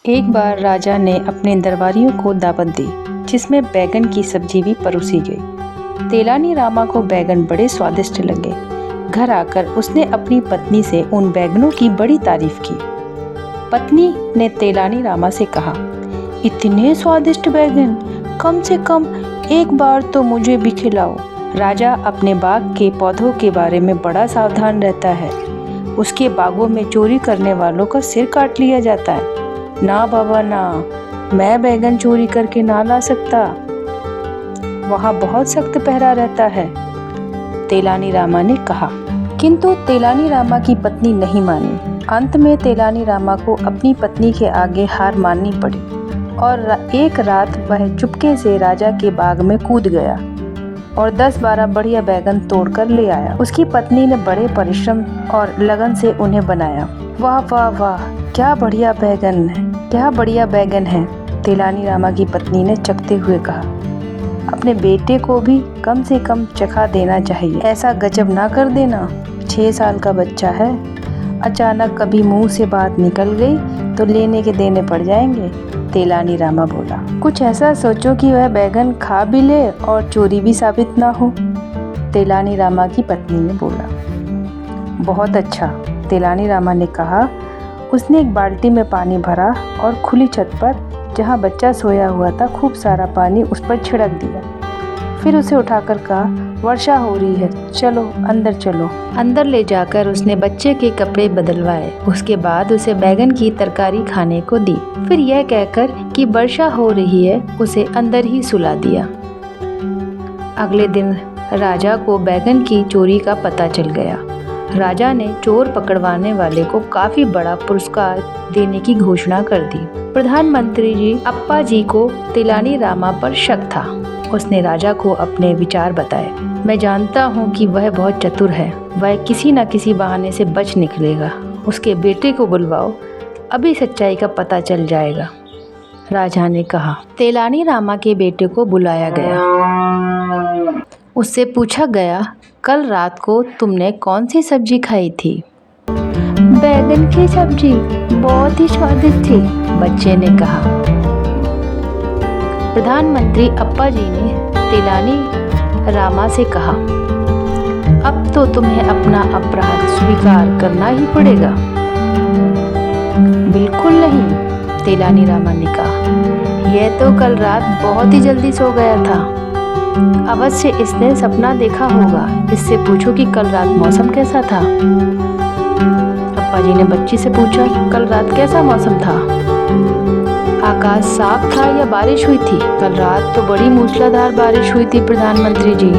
एक बार राजा ने अपने दरबारियों को दावत दी, जिसमें बैगन की सब्जी भी परोसी गई। तेलानी रामा को बैगन बड़े स्वादिष्ट लगे। घर आकर उसने अपनी पत्नी से उन बैगनों की बड़ी तारीफ की। पत्नी ने तेलानी रामा से कहा, इतने स्वादिष्ट बैगन, कम से कम एक बार तो मुझे भी खिलाओ। राजा अपने बाग के पौधों के बारे में बड़ा सावधान रहता है। उसके बागों में चोरी करने वालों का सिर काट लिया जाता है। ना बाबा ना, मैं बैगन चोरी करके ना ला सकता, वहाँ बहुत सख्त पहरा रहता है, तेलानी रामा ने कहा। किंतु तेलानी रामा की पत्नी नहीं मानी। अंत में तेलानी रामा को अपनी पत्नी के आगे हार माननी पड़ी और एक रात वह चुपके से राजा के बाग में कूद गया और 10-12 बढ़िया बैगन तोड़कर ले आया। उसकी पत्नी ने बड़े परिश्रम और लगन से उन्हें बनाया। वाह वाह वाह, क्या बढ़िया बैगन है, क्या बढ़िया बैगन है, तेलानी रामा की पत्नी ने चखते हुए कहा। अपने बेटे को भी कम से कम चखा देना चाहिए, ऐसा गजब ना कर देना, 6 साल का बच्चा है। अचानक कभी मुंह से बात निकल गई तो लेने के देने पड़ जाएंगे, तेलानी रामा बोला। कुछ ऐसा सोचो कि वह बैगन खा भी ले और चोरी भी साबित ना हो, तेलानी रामा की पत्नी ने बोला। बहुत अच्छा, तेलानी रामा ने कहा। उसने एक बाल्टी में पानी भरा और खुली छत पर, जहाँ बच्चा सोया हुआ था, खूब सारा पानी उस पर छिड़क दिया। फिर उसे उठाकर कहा, वर्षा हो रही है, चलो अंदर चलो। अंदर ले जाकर उसने बच्चे के कपड़े बदलवाए। उसके बाद उसे बैगन की तरकारी खाने को दी। फिर यह कहकर कि वर्षा हो रही है, उसे अंदर ही सुला दिया। अगले दिन राजा को बैगन की चोरी का पता चल गया। राजा ने चोर पकड़वाने वाले को काफी बड़ा पुरस्कार देने की घोषणा कर दी। प्रधानमंत्री जी अप्पा जी को तेलानी रामा पर शक था। उसने राजा को अपने विचार बताए। मैं जानता हूँ कि वह बहुत चतुर है, वह किसी न किसी बहाने से बच निकलेगा। उसके बेटे को बुलवाओ, अभी सच्चाई का पता चल जाएगा, राजा ने कहा। तेलानी रामा के बेटे को बुलाया गया। उससे पूछा गया, कल रात को तुमने कौन सी सब्जी खाई थी? बैगन की सब्जी, बहुत ही स्वादिष्ट थी, बच्चे ने कहा। प्रधानमंत्री अप्पा जी ने तेलानी रामा से कहा, अब तो तुम्हें अपना अपराध स्वीकार करना ही पड़ेगा। बिल्कुल नहीं, तेलानी रामा ने कहा। यह तो कल रात बहुत ही जल्दी सो गया था। अवश्य इसने सपना देखा होगा। इससे पूछो कि कल रात मौसम कैसा था। अप्पा जी ने बच्ची से पूछा, कल रात कैसा मौसम था? आकाश साफ था या बारिश हुई थी? कल रात तो बड़ी मूसलाधार बारिश हुई थी प्रधानमंत्री जी,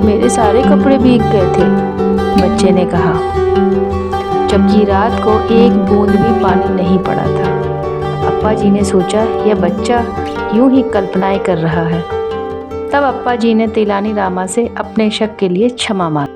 मेरे सारे कपड़े भीग गए थे, बच्चे ने कहा। जबकि रात को एक बूंद भी पानी नहीं पड़ा था। अप्पा जी ने सोचा, यह बच्चा यूं ही कल्पनाएं कर रहा है। तब अप्पा जी ने तेलानी रामा से अपने शक के लिए क्षमा मांगी।